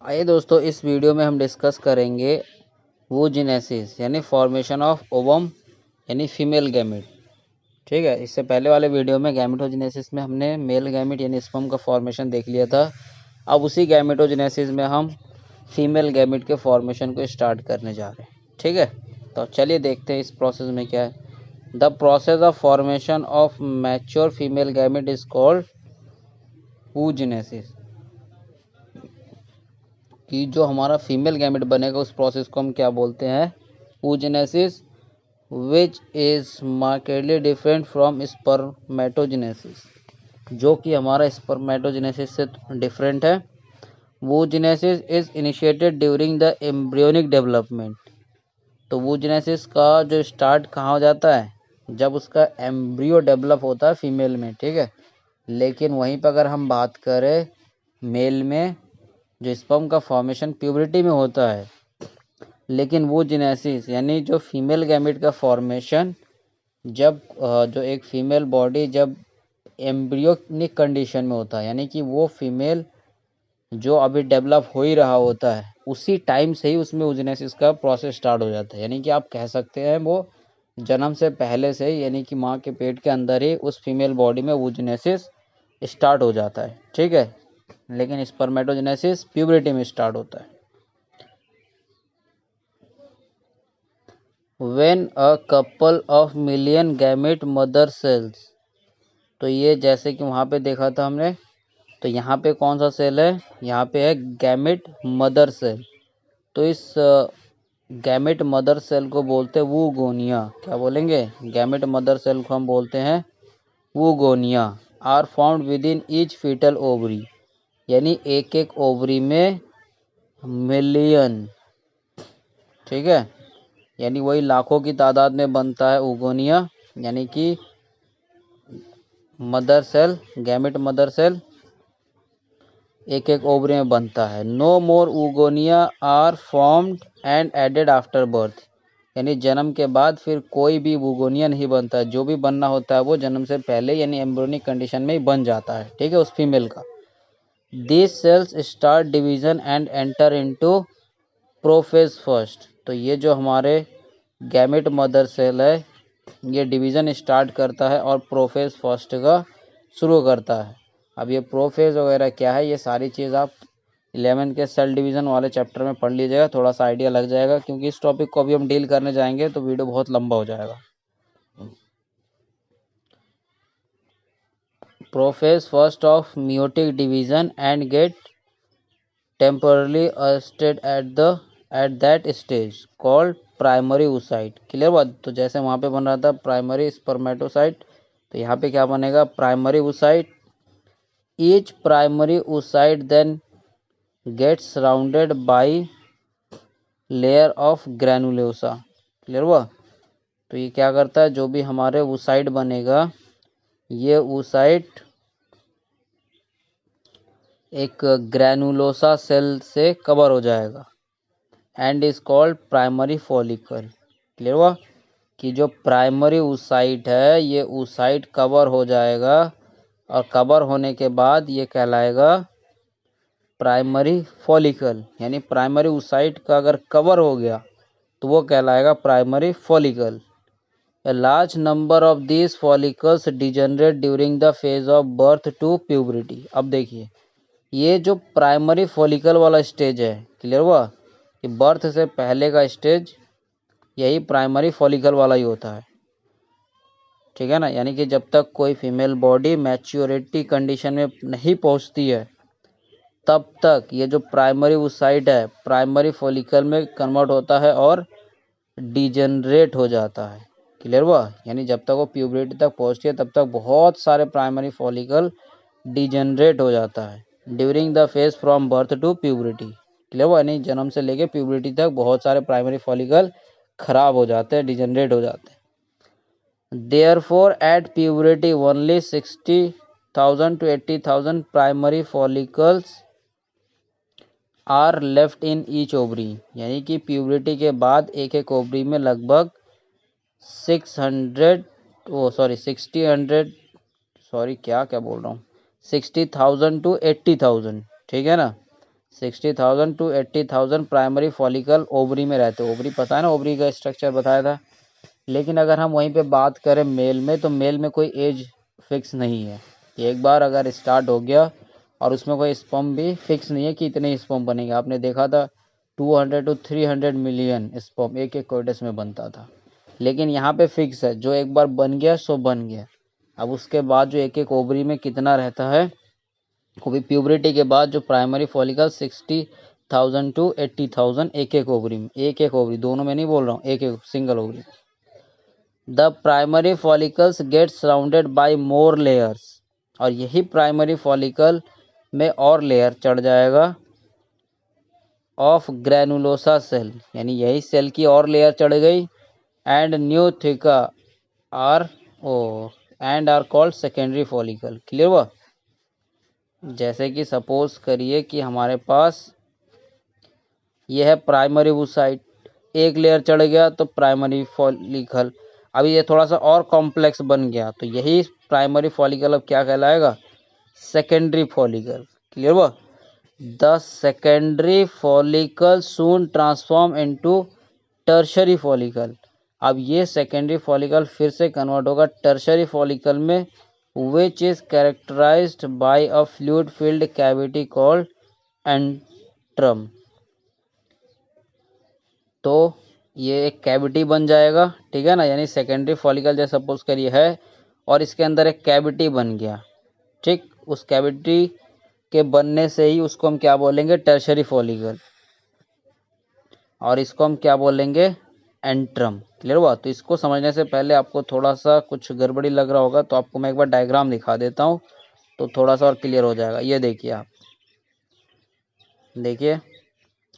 आइए दोस्तों, इस वीडियो में हम डिस्कस करेंगे वूजेनेसिस यानी फॉर्मेशन ऑफ ओवम यानी फीमेल गैमेट। ठीक है, इससे पहले वाले वीडियो में गैमेटोजेनेसिस में हमने मेल गैमेट यानी स्पर्म का फॉर्मेशन देख लिया था। अब उसी गैमेटोजेनेसिस में हम फीमेल गैमेट के फॉर्मेशन को स्टार्ट करने जा रहे हैं। ठीक है, तो चलिए देखते हैं इस प्रोसेस में क्या है। The process of formation of mature female gamete is called oogenesis. कि जो हमारा फीमेल गैमेट बनेगा उस प्रोसेस को हम क्या बोलते हैं? oogenesis, which is markedly different from spermatogenesis, जो कि हमारा स्पर्मेटोजेनेसिस से डिफरेंट है। oogenesis is initiated during the embryonic development. तो oogenesis का जो स्टार्ट कहाँ हो जाता है? जब उसका एम्ब्रियो डेवलप होता है फीमेल में। ठीक है, लेकिन वहीं पर अगर हम बात करें मेल में, जो स्पर्म का फॉर्मेशन प्यूबरिटी में होता है, लेकिन वो जेनेसिस यानी जो फीमेल गैमेट का फॉर्मेशन जब जो एक फीमेल बॉडी जब एम्ब्रियोनिक कंडीशन में होता है, यानी कि वो फीमेल जो अभी डेवलप हो ही रहा होता है, उसी टाइम से ही उसमें oogenesis का प्रोसेस स्टार्ट हो जाता है। यानी कि आप कह सकते हैं वो जन्म से पहले से ही, यानी कि माँ के पेट के अंदर ही उस फीमेल बॉडी में oogenesis स्टार्ट हो जाता है। ठीक है, लेकिन स्पर्मेटोजेनेसिस प्यूबरिटी में स्टार्ट होता है। When a couple of million gamete mother cells, तो ये जैसे कि वहाँ पे देखा था हमने, तो यहाँ पे कौन सा सेल है? यहाँ पे है गैमेट मदर सेल। तो इस गैमेट मदर सेल को बोलते हैं वूगोनिया। क्या बोलेंगे? गैमेट मदर सेल को हम बोलते हैं oogonia. Are found within each foetal ovary, यानी एक एक ओवरी में मिलियन। ठीक है, यानी वही लाखों की तादाद में बनता है ओगोनिया, यानी कि mother cell, gamete mother cell एक एक ओवरी में बनता है। No more oogonia are formed and added after birth, यानी जन्म के बाद फिर कोई भी ओगोनिया नहीं बनता। जो भी बनना होता है वो जन्म से पहले यानी एम्ब्रियोनिक कंडीशन में ही बन जाता है। ठीक है, उस फीमेल का। This cells start division and enter into prophase first. तो ये जो हमारे गैमेट मदर सेल है, ये डिवीज़न स्टार्ट करता है और प्रोफेज फर्स्ट का शुरू करता है। अब ये प्रोफेज वगैरह क्या है, ये सारी चीज़ आप 11 के सेल डिवीज़न वाले चैप्टर में पढ़ लीजिएगा, थोड़ा सा आइडिया लग जाएगा। क्योंकि इस टॉपिक को अभी हम डील करने जाएंगे तो वीडियो बहुत लंबा हो जाएगा। Prophase first of meiotic division and get temporarily arrested at that stage called primary oocyte। Clear बात? तो जैसे वहाँ पे बन रहा था प्राइमरी स्पर्मेटोसाइट, तो यहाँ पे क्या बनेगा? Primary oocyte। Each primary oocyte then gets surrounded by layer of granulosa. Clear हुआ? तो ये क्या करता है? जो भी हमारे oocyte बनेगा, ये oocyte एक ग्रैनुलोसा सेल से कवर हो जाएगा and is called primary follicle. Clear हुआ? कि जो प्राइमरी oocyte है, ये oocyte कवर हो जाएगा और कवर होने के बाद ये कहलाएगा प्राइमरी फॉलिकल। यानी प्राइमरी oocyte का अगर कवर हो गया तो वो कहलाएगा primary follicle. A large number of these follicles degenerate during the phase of birth to puberty। अब देखिए, ये जो प्राइमरी फॉलिकल वाला स्टेज है, क्लियर हुआ, कि बर्थ से पहले का स्टेज यही प्राइमरी फॉलिकल वाला ही होता है। ठीक है ना? यानी कि जब तक कोई फीमेल बॉडी मैच्योरिटी कंडीशन में नहीं पहुंचती है, तब तक ये जो प्राइमरी oocyte है प्राइमरी फॉलिकल में कन्वर्ट होता है और डिजेनरेट हो जाता है। क्लियर हुआ? यानी जब तक वो प्यूबरिटी तक पहुंचती है तब तक बहुत सारे प्राइमरी फॉलिकल डिजेनरेट हो जाता है during the phase from birth to puberty. Clear हुआ? यानी जन्म से लेके प्यूबरिटी तक बहुत सारे प्राइमरी फॉलिकल खराब हो जाते हैं, डिजेनरेट हो जाते हैं। Therefore, at puberty, only 60,000 to 80,000 primary follicles are left in each ovary. यानी कि प्यूबरिटी के बाद एक एक ओवरी में लगभग 60,000 टू 80,000, ठीक है ना, 60,000 to 80,000 प्राइमरी फॉलिकल ओवरी में रहते हैं। ओवरी पता है ना, ओवरी का स्ट्रक्चर बताया था। लेकिन अगर हम वहीं पे बात करें मेल में, तो मेल में कोई एज फिक्स नहीं है। एक बार अगर स्टार्ट हो गया और उसमें कोई स्पर्म भी फिक्स नहीं है कि इतने स्पर्म बनेंगे। आपने देखा था 200 to 300 मिलियन स्पर्म एक एक कोइटस में बनता था। लेकिन यहाँ पे फिक्स है, जो एक बार बन गया सो बन गया। अब उसके बाद जो एक एक ओवरी में कितना रहता है, वो भी प्यूबरिटी के बाद जो प्राइमरी फॉलिकल 60,000 to 80,000 एक एक ओवरी में, एक एक ओवरी, दोनों में नहीं बोल रहा हूँ, एक एक single ovary. The primary follicles get surrounded by more layers, और यही प्राइमरी फॉलिकल में और लेयर चढ़ जाएगा ऑफ ग्रैनुलोसा सेल, यानी यही सेल की और लेयर चढ़ गई। And new theca are and are called secondary follicle. Clear हुआ? जैसे कि सपोज करिए कि हमारे पास यह है प्राइमरी वूसाइट, एक लेयर चढ़ गया तो प्राइमरी फॉलिकल। अभी ये थोड़ा सा और कॉम्प्लेक्स बन गया, तो यही प्राइमरी फॉलिकल अब क्या कहलाएगा? Secondary follicle. क्लियर हुआ? The secondary follicle soon transform into tertiary follicle. अब ये सेकेंडरी फॉलिकल फिर से कन्वर्ट होगा टर्शरी फॉलिकल में, which is characterised by a fluid filled cavity called antrum. तो ये एक कैविटी बन जाएगा, ठीक है ना। यानी सेकेंडरी फॉलिकल जैसे सपोज करिए है, और इसके अंदर एक कैविटी बन गया, ठीक। उस कैविटी के बनने से ही उसको हम क्या बोलेंगे? Tertiary follicle. और इसको हम क्या बोलेंगे? एंट्रम। क्लियर हुआ? तो इसको समझने से पहले आपको थोड़ा सा कुछ गड़बड़ी लग रहा होगा, तो आपको मैं एक बार डायग्राम दिखा देता हूँ, तो थोड़ा सा और क्लियर हो जाएगा। ये देखिए, आप देखिए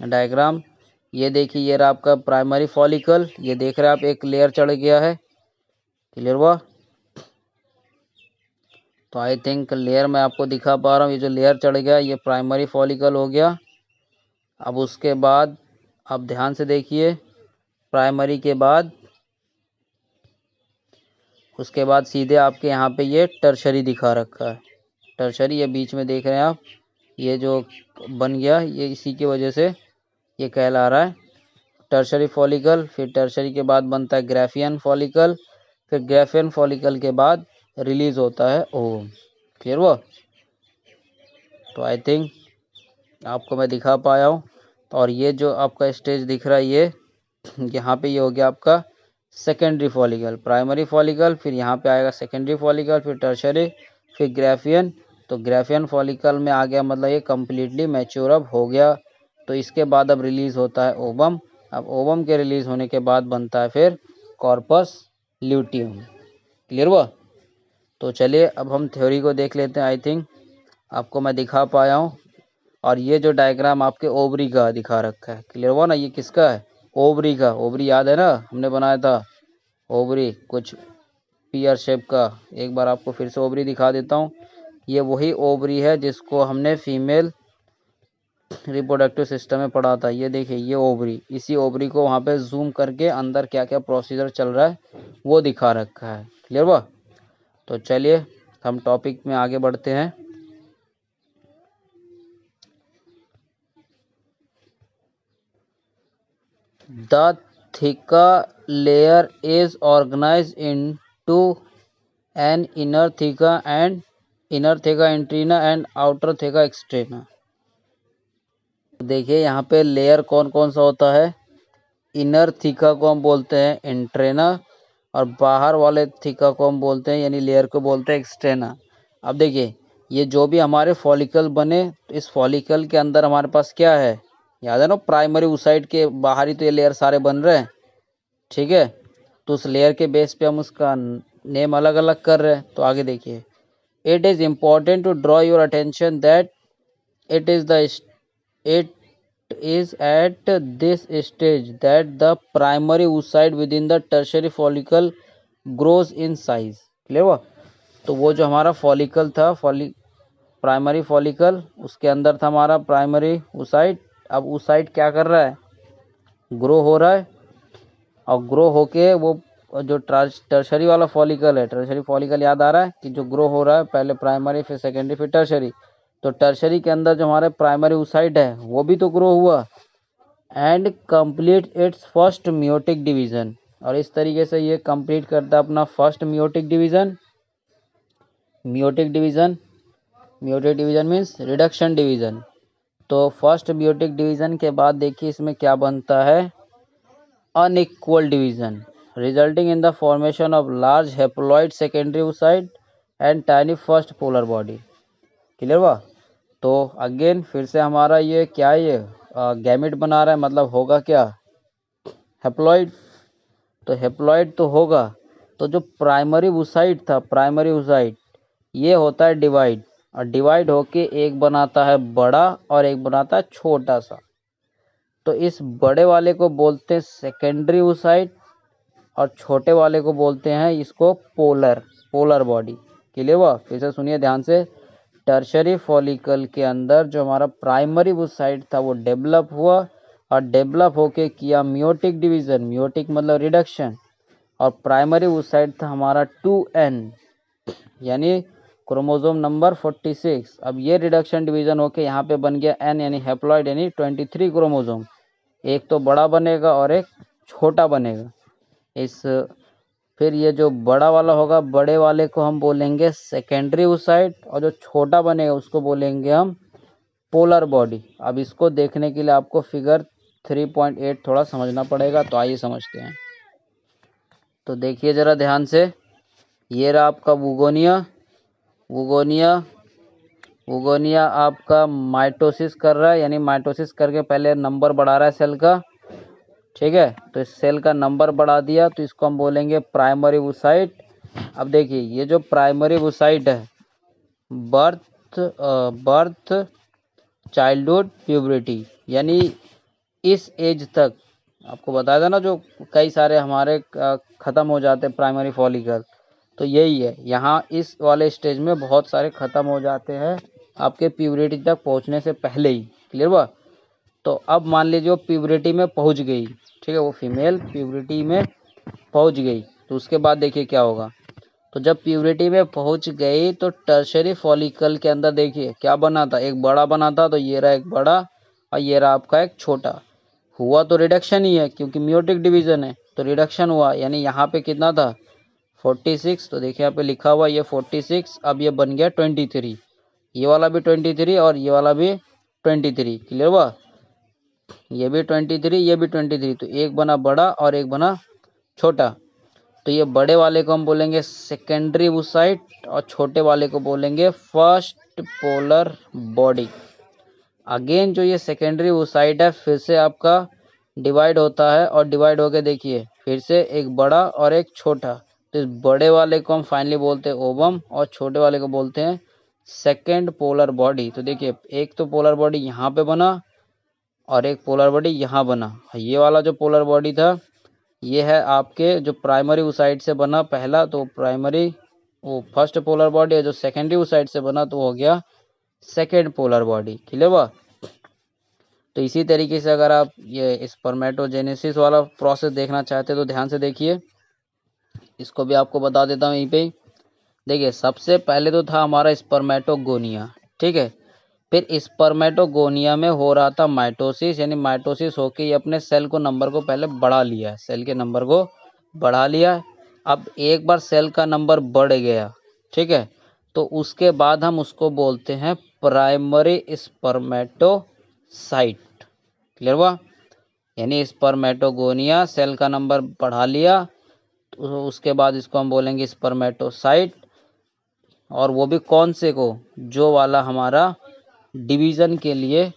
डायग्राम, ये देखिए, ये रहा आपका प्राइमरी फॉलिकल। ये देख रहे हैं आप, एक लेयर चढ़ गया है। क्लियर हुआ? तो आई थिंक लेयर मैं आपको दिखा पा रहा हूँ। ये जो लेयर चढ़ गया ये प्राइमरी फॉलिकल हो गया। अब उसके बाद आप ध्यान से देखिए, प्राइमरी के बाद उसके बाद सीधे आपके यहाँ पे ये टर्शरी दिखा रखा है। टर्शरी ये बीच में देख रहे हैं आप, ये जो बन गया ये इसी की वजह से ये कहला रहा है टर्शरी फॉलिकल। फिर टर्शरी के बाद बनता है ग्राफियन फॉलिकल। फिर ग्राफियन फॉलिकल के बाद रिलीज होता है ओवम। क्लियर हुआ? तो आई थिंक आपको मैं दिखा पाया हूँ। और ये जो आपका स्टेज दिख रहा है, ये यहाँ पे ये हो गया आपका सेकेंडरी फॉलिकल। प्राइमरी फॉलिकल, फिर यहाँ पे आएगा सेकेंडरी फॉलिकल, फिर टर्शरी, फिर ग्राफियन। तो ग्राफियन फॉलिकल में आ गया, मतलब ये कम्प्लीटली मैच्योर अब हो गया। तो इसके बाद अब रिलीज होता है ओवम। अब ओवम के रिलीज होने के बाद बनता है फिर कॉर्पस ल्यूटियम। क्लियर हुआ? तो चलिए अब हम थ्योरी को देख लेते हैं। आई थिंक आपको मैं दिखा पाया हूँ। और ये जो डायग्राम आपके ओवरी का दिखा रखा है, क्लियर हुआ ना? ये किसका है? ओवरी का। ओवरी याद है ना, हमने बनाया था ओवरी कुछ पीयर शेप का। एक बार आपको फिर से ओवरी दिखा देता हूँ। ये वही ओवरी है जिसको हमने फीमेल रिप्रोडक्टिव सिस्टम में पढ़ा था। ये देखिए, ये ओवरी, इसी ओवरी को वहाँ पे जूम करके अंदर क्या क्या प्रोसीजर चल रहा है वो दिखा रखा है। क्लियर हुआ? तो चलिए हम टॉपिक में आगे बढ़ते हैं। The theca layer is organized into an inner theca interna and outer theca externa। देखिए यहाँ पे लेयर कौन कौन सा होता है। इनर थीका को हम बोलते हैं इंट्रेना, और बाहर वाले थीका को हम बोलते हैं, यानी लेयर को बोलते हैं एक्सट्रेना। अब देखिए, ये जो भी हमारे फॉलिकल बने, तो इस फॉलिकल के अंदर हमारे पास क्या है? याद है ना, प्राइमरी ऊसाइड के बाहर ही तो ये लेयर सारे बन रहे हैं, ठीक है। तो उस लेयर के बेस पे हम उसका नेम अलग अलग कर रहे हैं। तो आगे देखिए, it is important to draw your attention that it is at this stage that the primary oocyte within the tertiary follicle grows in size। Clear हुआ? तो वो जो हमारा फॉलिकल था, प्राइमरी फॉलिकल, उसके अंदर था हमारा प्राइमरी oocyte। अब oocyte क्या कर रहा है? ग्रो हो रहा है। और ग्रो होके वो जो टर्शरी वाला फॉलिकल है, टर्शरी फॉलिकल याद आ रहा है कि जो ग्रो हो रहा है, पहले प्राइमरी फिर सेकेंडरी फिर टर्शरी। तो टर्शरी के अंदर जो हमारे प्राइमरी oocyte है वो भी तो ग्रो हुआ and complete it's first meiotic division, और इस तरीके से ये कंप्लीट करता है अपना first meiotic division. Meiotic division means reduction division. तो फर्स्ट मियोटिक डिवीजन के बाद देखिए इसमें क्या बनता है, unequal division resulting in the formation of large haploid secondary oocyte and tiny first polar body. Clear हुआ? तो अगेन फिर से हमारा ये क्या है, ये गैमेट बना रहा है, मतलब होगा क्या, हेप्लॉइड। तो हेप्लॉइड तो होगा, तो जो प्राइमरी oocyte था, प्राइमरी oocyte ये होता है डिवाइड, और डिवाइड होके एक बनाता है बड़ा और एक बनाता है छोटा सा। तो इस बड़े वाले को बोलते हैं सेकेंडरी oocyte और छोटे वाले को बोलते हैं इसको पोलर बॉडी। क्लियर हुआ? फिर से सुनिए ध्यान से। टर्शरी फॉलिकल के अंदर जो हमारा प्राइमरी oocyte था वो डेवलप हुआ, और डेवलप होके किया मियोटिक डिवीजन, मियोटिक मतलब रिडक्शन, और प्राइमरी oocyte था हमारा 2n यानी क्रोमोसोम नंबर 46। अब ये रिडक्शन डिवीजन होके यहाँ पे बन गया n यानी हेप्लॉइड यानी 23 क्रोमोसोम, एक तो बड़ा बनेगा और एक छोटा बनेगा। इस फिर ये जो बड़ा वाला होगा, बड़े वाले को हम बोलेंगे सेकेंडरी oocyte, और जो छोटा बनेगा उसको बोलेंगे हम पोलर बॉडी। अब इसको देखने के लिए आपको फिगर 3.8 थोड़ा समझना पड़ेगा, तो आइए समझते हैं। तो देखिए जरा ध्यान से, ये रहा आपका वुगोनिया आपका माइटोसिस कर रहा है, यानी माइटोसिस करके पहले नंबर बढ़ा रहा है सेल का। ठीक है, तो इस सेल का नंबर बढ़ा दिया तो इसको हम बोलेंगे प्राइमरी oocyte। अब देखिए ये जो प्राइमरी oocyte है, बर्थ चाइल्डहुड प्यूबरिटी, यानी इस एज तक आपको बताया था ना, जो कई सारे हमारे ख़त्म हो जाते हैं प्राइमरी फॉलिकल, तो यही है, यहाँ इस वाले स्टेज में बहुत सारे ख़त्म हो जाते हैं आपके प्यूबरिटी तक पहुँचने से पहले ही। क्लियर हुआ? तो अब मान लीजिए वो प्यूबरिटी में पहुँच गई, ठीक है, वो फीमेल प्यूबरिटी में पहुँच गई, तो उसके बाद देखिए क्या होगा। तो जब प्यूबरिटी में पहुँच गई तो टर्शरी फॉलिकल के अंदर देखिए क्या बना था, एक बड़ा बना था, तो ये रहा एक बड़ा और ये रहा आपका एक छोटा। हुआ तो रिडक्शन ही है क्योंकि मियोटिक डिवीजन है, तो रिडक्शन हुआ, यानी यहाँ पे कितना था 46, तो देखिए यहाँ पे लिखा हुआ ये 46, अब ये बन गया 23, ये वाला भी 23 और ये वाला भी 23। क्लियर हुआ? ये भी 23, ये भी 23, तो एक बना बड़ा और एक बना छोटा। तो ये बड़े वाले को हम बोलेंगे सेकेंडरी oocyte और छोटे वाले को बोलेंगे फर्स्ट पोलर बॉडी। अगेन जो ये सेकेंडरी oocyte है फिर से आपका डिवाइड होता है, और डिवाइड होके देखिए फिर से एक बड़ा और एक छोटा। तो इस बड़े वाले को हम फाइनली बोलते हैं ओवम और छोटे वाले को बोलते हैं सेकेंड पोलर बॉडी। तो देखिए एक तो पोलर बॉडी यहाँ पे बना और एक पोलर बॉडी यहाँ बना। ये वाला जो पोलर बॉडी था ये है आपके जो प्राइमरी oocyte से बना पहला, तो प्राइमरी वो फर्स्ट पोलर बॉडी है, जो सेकेंडरी oocyte से बना तो हो गया सेकेंड पोलर बॉडी। क्लियर हुआ? तो इसी तरीके से अगर आप ये स्पर्मेटोजेनेसिस वाला प्रोसेस देखना चाहते हैं तो ध्यान से देखिए, इसको भी आपको बता देता हूँ यहीं पे। देखिए सबसे पहले तो था हमारा स्पर्मेटोगोनिया, ठीक है, फिर स्पर्मेटोगोनिया में हो रहा था माइटोसिस, यानी माइटोसिस होके ये अपने सेल को नंबर को पहले बढ़ा लिया, सेल के नंबर को बढ़ा लिया। अब एक बार सेल का नंबर बढ़ गया, ठीक है, तो उसके बाद हम उसको बोलते हैं प्राइमरी स्पर्मेटोसाइट। क्लियर हुआ? यानी स्पर्मेटोगोनिया सेल का नंबर बढ़ा लिया, तो उसके बाद इसको हम बोलेंगे स्पर्मेटोसाइट, और वो भी कौन से को, जो वाला हमारा डिवीज़न के लिए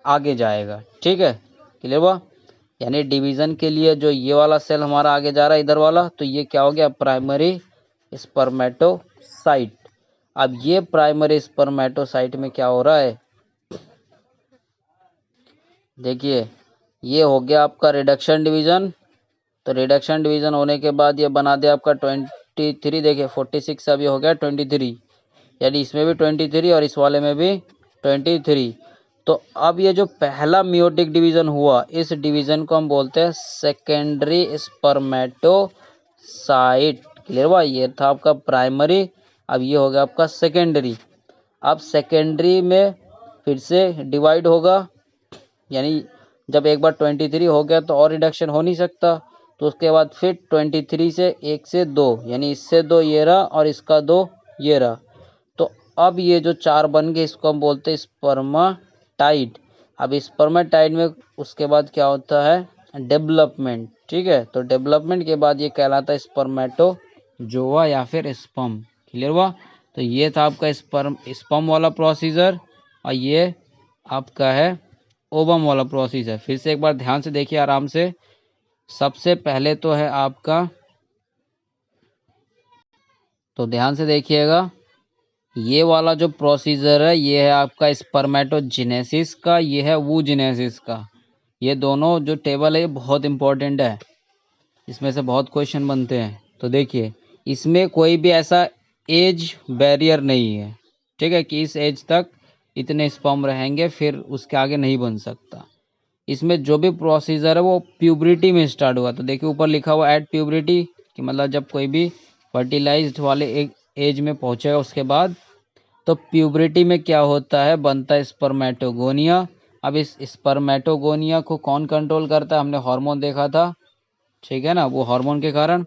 आगे जाएगा। ठीक है, क्लियर हुआ? यानी डिवीज़न के लिए जो ये वाला सेल हमारा आगे जा रहा है इधर वाला, तो ये क्या हो गया प्राइमरी स्पर्मेटोसाइट। अब ये प्राइमरी स्पर्मेटोसाइट में क्या हो रहा है, देखिए ये हो गया आपका रिडक्शन डिवीज़न। तो रिडक्शन डिवीज़न होने के बाद ये बना दिया आपका 23, देखिए 46 से अभी हो गया 23, यानी इसमें भी 23 और इस वाले में भी 23। तो अब ये जो पहला मियोटिक डिवीज़न हुआ, इस डिवीज़न को हम बोलते हैं सेकेंडरी स्पर्मेटोसाइट। क्लियर हुआ? ये था आपका प्राइमरी, अब ये हो गया आपका सेकेंडरी। अब सेकेंडरी में फिर से डिवाइड होगा, यानी जब एक बार 23 हो गया तो और रिडक्शन हो नहीं सकता, तो उसके बाद फिर 23 से 1 से 2, यानी इससे 2 ये रहा और इसका 2 ये रहा। तो अब ये जो 4 बन गए इसको हम बोलते हैं स्पर्माटाइड। अब स्पर्माटाइड में उसके बाद क्या होता है डेवलपमेंट, ठीक है। तो डेवलपमेंट के बाद ये कहलाता है स्पर्मेटोजोआ या फिर स्पर्म। क्लियर हुआ? तो ये था आपका स्पर्म वाला प्रोसीजर और ये आपका है ओवम वाला प्रोसीजर। फिर से एक बार ध्यान से देखिए आराम से। सबसे पहले तो है आपका, तो ध्यान से देखिएगा, ये वाला जो प्रोसीजर है ये है आपका स्पर्मेटोजेनेसिस का, ये है वूजेनेसिस का। ये दोनों जो टेबल है ये बहुत इंपॉर्टेंट है, इसमें से बहुत क्वेश्चन बनते हैं। तो देखिए इसमें कोई भी ऐसा एज बैरियर नहीं है, ठीक है, कि इस एज तक इतने स्पर्म रहेंगे फिर उसके आगे नहीं बन सकता। इसमें जो भी प्रोसीजर है वो प्यूबरिटी में स्टार्ट हुआ। तो देखिए ऊपर लिखा हुआ एट प्यूबरिटी, कि मतलब जब कोई भी फर्टिलाइज्ड वाले एक एज में पहुंचेगा उसके बाद। तो प्यूबरिटी में क्या होता है, बनता है स्पर्मेटोगोनिया। अब इस स्पर्मेटोगोनिया को कौन कंट्रोल करता है, हमने हार्मोन देखा था, ठीक है ना, वो हार्मोन के कारण।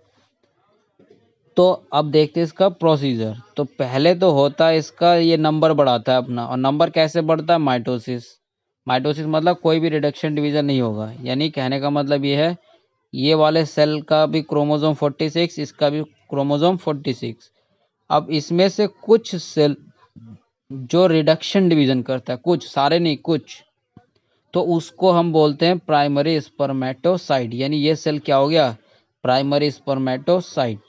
तो अब देखते हैं इसका प्रोसीजर। तो पहले तो होता है इसका, ये नंबर बढ़ाता है अपना, और नंबर कैसे बढ़ता है, माइटोसिस। माइटोसिस मतलब कोई भी रिडक्शन डिवीजन नहीं होगा, यानी कहने का मतलब ये है ये वाले सेल का भी क्रोमोसोम 46, इसका भी क्रोमोसोम 46। अब इसमें से कुछ सेल जो रिडक्शन डिवीजन करता है, कुछ, सारे नहीं कुछ, तो उसको हम बोलते हैं प्राइमरी स्पर्मेटोसाइट। यानी ये सेल क्या हो गया, प्राइमरी स्पर्मेटोसाइट।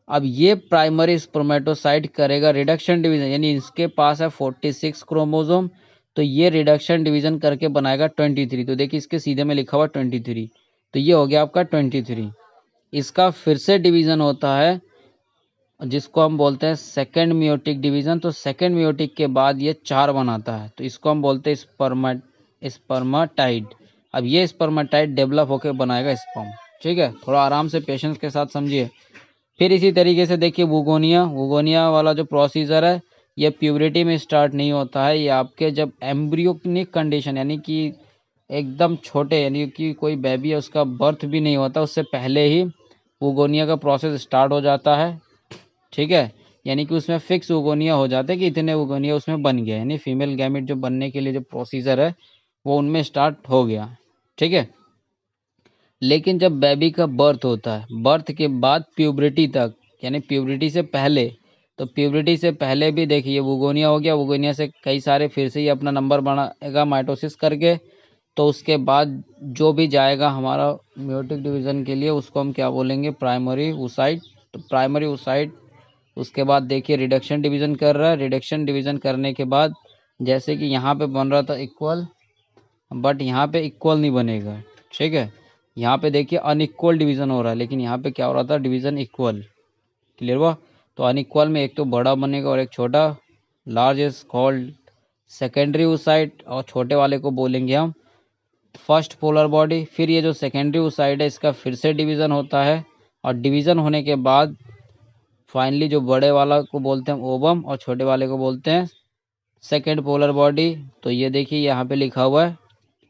अब ये प्राइमरी स्पर्मेटोसाइट करेगा रिडक्शन डिवीजन, यानी इसके पास है 46 क्रोमोसोम, तो ये रिडक्शन डिवीजन करके बनाएगा 23। तो देखिए इसके सीधे में लिखा हुआ 23, तो ये हो गया आपका 23। इसका फिर से डिवीजन होता है जिसको हम बोलते हैं सेकेंड मियोटिक डिवीजन। तो सेकेंड मियोटिक के बाद ये 4 बनाता है, तो इसको हम बोलते हैं स्पर्माटाइड। अब ये स्पर्माटाइड डेवलप होकर बनाएगा स्पर्म, ठीक है। थोड़ा आराम से पेशेंस के साथ समझिए। फिर इसी तरीके से देखिए वुगोनिया वाला जो प्रोसीजर है ये प्यूबरिटी में स्टार्ट नहीं होता है, ये आपके जब एम्ब्रियोनिक कंडीशन, यानी कि एकदम छोटे, यानी कि कोई बेबी है उसका बर्थ भी नहीं होता, उससे पहले ही वुगोनिया का प्रोसेस स्टार्ट हो जाता है, ठीक है। यानी कि उसमें फिक्स वुगोनिया हो जाते हैं कि इतने वुगोनिया उसमें बन गया, यानी फीमेल गैमेट जो बनने के लिए जो प्रोसीजर है वो उनमें स्टार्ट हो गया, ठीक है। लेकिन जब बेबी का बर्थ होता है, बर्थ के बाद प्यूबरिटी तक, यानी प्यूबरिटी से पहले, तो प्यूबरिटी से पहले भी देखिए वुगोनिया हो गया, वुगोनिया से कई सारे फिर से ही अपना नंबर बनाएगा माइटोसिस करके। तो उसके बाद जो भी जाएगा हमारा मियोटिक डिवीजन के लिए उसको हम क्या बोलेंगे, प्राइमरी oocyte। तो प्राइमरी oocyte उसके बाद देखिए रिडक्शन डिवीजन कर रहा है, रिडक्शन डिवीजन करने के बाद जैसे कि यहाँ पे बन रहा था इक्वल, बट यहाँ पे इक्वल नहीं बनेगा, ठीक है। यहाँ पे देखिए अनइक्वल डिवीजन हो रहा है, लेकिन यहाँ पे क्या हो रहा था, डिवीजन इक्वल। क्लियर हुआ? तो अनइक्वल में एक तो बड़ा बनेगा और एक छोटा। Large is called secondary oocyte और छोटे वाले को बोलेंगे हम फर्स्ट पोलर बॉडी। फिर ये जो सेकेंडरी oocyte है इसका फिर से डिवीजन होता है, और डिवीजन होने के बाद फाइनली जो बड़े वाला को बोलते हैं ओवम और छोटे वाले को बोलते हैं सेकेंड पोलर बॉडी। तो ये देखिए यहाँ पे लिखा हुआ है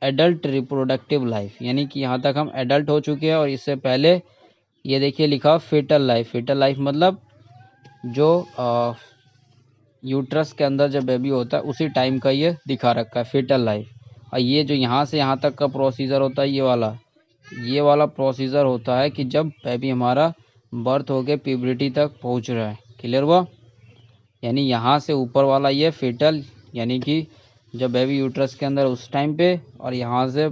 एडल्ट रिप्रोडक्टिव लाइफ, यानी कि यहाँ तक हम एडल्ट हो चुके हैं। और इससे पहले ये देखिए लिखा हुआ फीटल लाइफ। फीटल लाइफ मतलब जो यूट्रस के अंदर जब बेबी होता है उसी टाइम का ये दिखा रखा है फीटल लाइफ। और ये जो यहाँ से यहाँ तक का प्रोसीजर होता है ये वाला प्रोसीजर होता है कि जब बेबी हमारा बर्थ हो के प्यूबरिटी तक पहुँच रहा है। क्लियर हुआ? यानी यहाँ से ऊपर वाला ये फीटल, यानी कि जब बेबी यूट्रस के अंदर उस टाइम पे, और यहाँ से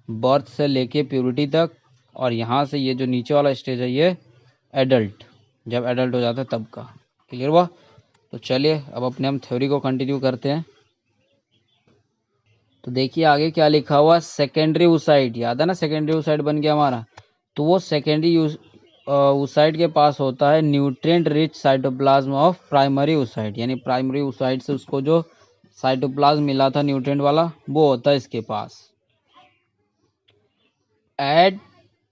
बर्थ से लेके प्यूबरिटी तक, और यहाँ से ये जो नीचे वाला स्टेज है ये एडल्ट, जब एडल्ट हो जाता है तब का। क्लियर हुआ? तो चलिए अब अपने हम थ्योरी को कंटिन्यू करते हैं। तो देखिए आगे क्या लिखा हुआ, सेकेंडरी oocyte, याद है ना, सेकेंडरी oocyte बन गया हमारा। तो वो सेकेंडरी oocyte के पास होता है nutrient rich cytoplasm of primary oocyte, यानी प्राइमरी oocyte से उसको जो साइटोप्लाज्म मिला था न्यूट्रिएंट वाला वो होता है इसके पास। At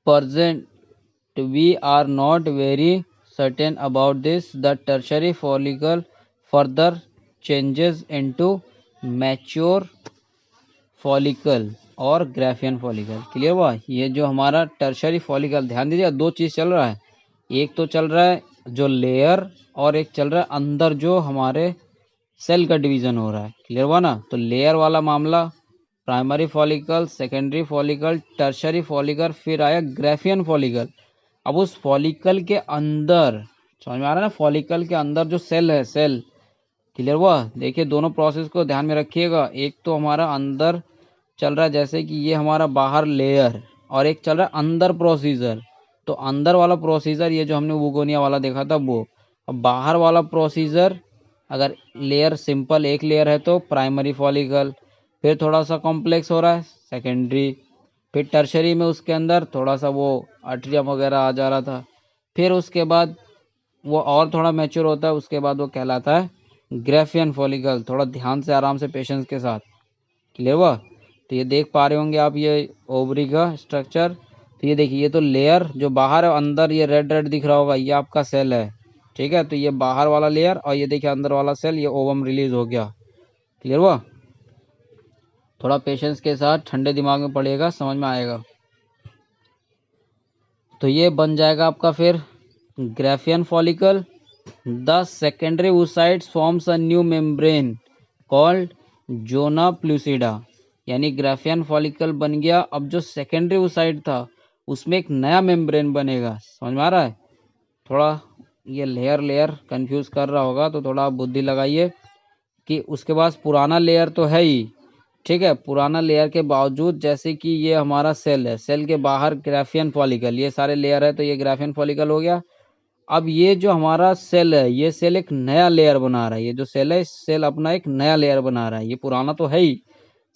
present we are not very certain about this, the tertiary follicle further changes into mature follicle और ग्राफियन फॉलिकल। क्लियर हुआ? ये जो हमारा टर्शरी फॉलिकल, ध्यान दीजिए दो चीज चल रहा है, एक तो चल रहा है जो लेयर और एक चल रहा है अंदर जो हमारे सेल का डिवीजन हो रहा है। क्लियर हुआ ना? तो लेयर वाला मामला primary follicle, secondary follicle, tertiary follicle, फिर आया ग्राफियन फॉलिकल। अब उस फॉलिकल के अंदर, समझ में आ रहा है ना, फॉलिकल के अंदर जो सेल है, सेल, क्लियर हुआ? देखिए दोनों प्रोसेस को ध्यान में रखिएगा, एक तो हमारा अंदर चल रहा है जैसे कि ये हमारा बाहर लेयर, और एक चल रहा है अंदर प्रोसीजर। तो अंदर वाला प्रोसीजर ये जो हमने वुगोनिया वाला देखा था वो, अब बाहर वाला प्रोसीजर अगर लेयर सिंपल एक लेयर है तो प्राइमरी फॉलिकल, फिर थोड़ा सा कॉम्प्लेक्स हो रहा है सेकेंडरी, फिर टर्शरी में उसके अंदर थोड़ा सा वो अट्रियम वगैरह आ जा रहा था, फिर उसके बाद वो और थोड़ा मैच्योर होता है, उसके बाद वो कहलाता है ग्राफियन फॉलिकल। थोड़ा ध्यान से आराम से पेशेंस के साथ। क्लियर हुआ? तो ये देख पा रहे होंगे आप ये ओवरी का स्ट्रक्चर। तो ये देखिए ये तो लेयर जो बाहर है, अंदर ये रेड रेड दिख रहा होगा, ये आपका सेल है। ठीक है, तो ये बाहर वाला लेयर और ये देखिए अंदर वाला सेल, ये ओवम रिलीज हो गया। क्लियर हुआ? थोड़ा पेशेंस के साथ ठंडे दिमाग में पड़ेगा, समझ में आएगा। तो ये बन जाएगा आपका फिर Graafian follicle. The secondary oocytes forms a new membrane called zona pellucida. यानी ग्राफियन फॉलिकल बन गया, अब जो सेकेंडरी oocyte था उसमें एक नया मेम्ब्रेन बनेगा। समझ में आ रहा है? थोड़ा ये लेयर लेयर कंफ्यूज कर रहा होगा, तो थोड़ा आप बुद्धि लगाइए कि उसके पास पुराना लेयर तो है ही, ठीक है, पुराना लेयर के बावजूद जैसे कि ये हमारा सेल है, सेल के बाहर ग्राफियन फॉलिकल, ये सारे लेयर है, तो ये ग्राफियन फॉलिकल हो गया। अब ये जो हमारा सेल है, ये सेल एक नया लेयर बना रहा है, ये जो सेल है, सेल अपना एक नया लेयर बना रहा है, ये पुराना तो है ही,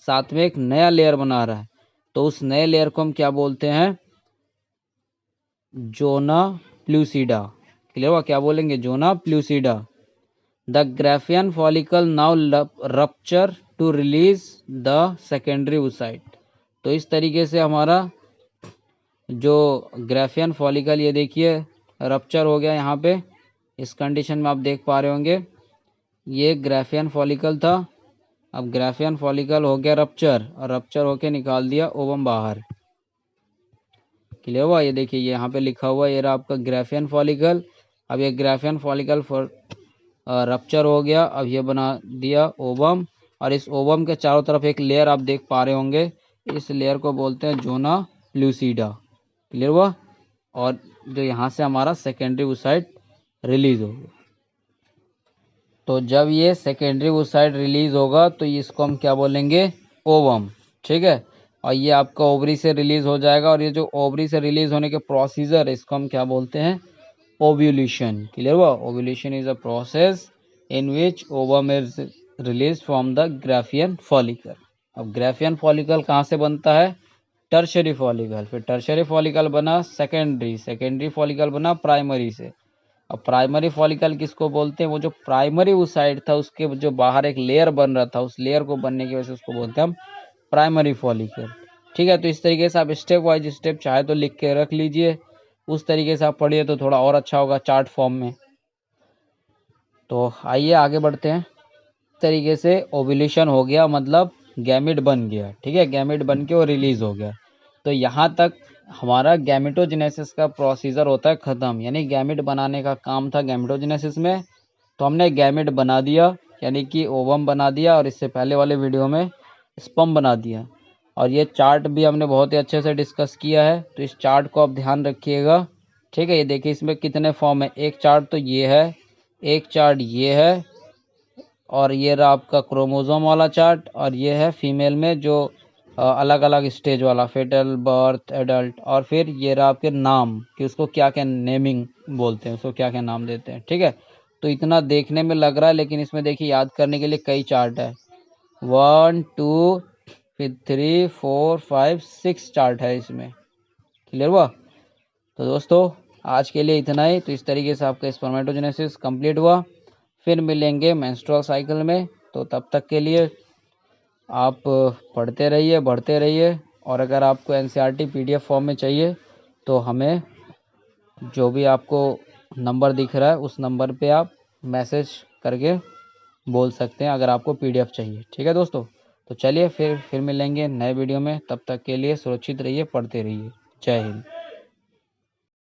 साथ में एक नया लेयर बना रहा है। तो उस नए लेयर को हम क्या बोलते हैं? जोना प्लूसिडा। क्लियर हुआ? क्या बोलेंगे? Zona pellucida. The Graafian follicle now rupture to release the secondary oocyte। तो इस तरीके से हमारा जो ग्राफियन फॉलिकल, ये देखिए रप्चर हो गया यहाँ पे, इस कंडीशन में आप देख पा रहे होंगे ये ग्राफियन फॉलिकल था, अब ग्राफियन फॉलिकल हो गया रप्चर, और रप्चर होके निकाल दिया ओवम बाहर। क्लियर हुआ? ये देखिए ये यहाँ पे लिखा हुआ ये रहा आपका ग्राफियन फॉलिकल। अब ये ग्राफियन फॉलिकल रप्चर हो गया, अब ये बना दिया ओवम, और इस ओवम के चारों तरफ एक लेयर आप देख पा रहे होंगे, इस लेयर को बोलते हैं जोना प्लूसिडा। क्लियर हुआ? और जो यहाँ से हमारा सेकेंडरी oocyte रिलीज होगा। तो जब ये सेकेंडरी oocyte रिलीज होगा तो इसको हम क्या बोलेंगे? ओवम। ठीक है, और ये आपका ओवरी से रिलीज हो जाएगा, और ये जो ओवरी से रिलीज होने के प्रोसीजर है इसको हम क्या बोलते हैं? ओव्यूलेशन। क्लियर हुआ? Ovulation is a process in which ovum is release from the Graafian follicle. अब ग्राफियन फॉलिकल कहाँ से बनता है? टर्शरी फॉलिकल, फिर टर्शरी फॉलिकल बना सेकेंडरी, सेकेंडरी फॉलिकल बना प्राइमरी से। अब प्राइमरी फॉलिकल किसको बोलते हैं? वो जो प्राइमरी oocyte था उसके जो बाहर एक लेयर बन रहा था, उस लेयर को बनने की वजह से उसको बोलते हैं हम प्राइमरी फॉलिकल। ठीक है, तो इस तरीके से आप स्टेप वाइज स्टेप चाहे तो लिख के रख लीजिए, उस तरीके से आप पढ़िए तो थोड़ा और अच्छा होगा चार्ट फॉर्म में। तो आइए आगे बढ़ते हैं। इस तरीके से ओव्यूलेशन हो गया, मतलब गैमिट बन गया। ठीक है, गैमिट बन के वो रिलीज हो गया। तो यहाँ तक हमारा गैमेटोजेनेसिस का प्रोसीजर होता है खत्म, यानी गैमिट बनाने का काम था गैमेटोजेनेसिस में। तो हमने गैमिट बना दिया, यानी कि ओवम बना दिया, और इससे पहले वाले वीडियो में स्पर्म बना दिया। और ये चार्ट भी हमने बहुत ही अच्छे से डिस्कस किया है, तो इस चार्ट को आप ध्यान रखिएगा। ठीक है, ये देखिए इसमें कितने फॉर्म है, एक चार्ट तो ये है, एक चार्ट ये है, और ये रहा आपका क्रोमोसोम वाला चार्ट, और ये है फीमेल में जो अलग अलग स्टेज वाला, फेटल, बर्थ, एडल्ट, और फिर ये रहा आपके नाम कि उसको क्या क्या नेमिंग बोलते हैं, उसको क्या क्या नाम देते हैं। ठीक है, तो इतना देखने में लग रहा है, लेकिन इसमें देखिए याद करने के लिए कई चार्ट है, 1 2 फिर 3 4 5 6 चार्ट है इसमें। क्लियर हुआ? तो दोस्तों आज के लिए इतना ही। तो इस तरीके से आपका स्पर्मेटोजेनेसिस कंप्लीट हुआ, फिर मिलेंगे मेंस्ट्रुअल साइकिल में। तो तब तक के लिए आप पढ़ते रहिए, बढ़ते रहिए, और अगर आपको एनसीईआरटी पीडीएफ फॉर्म में चाहिए तो हमें जो भी आपको नंबर दिख रहा है उस नंबर पे आप मैसेज करके बोल सकते हैं अगर आपको पीडीएफ चाहिए। ठीक है दोस्तों, तो चलिए फिर मिलेंगे नए वीडियो में। तब तक के लिए सुरक्षित रहिए, पढ़ते रहिए। जय हिंद।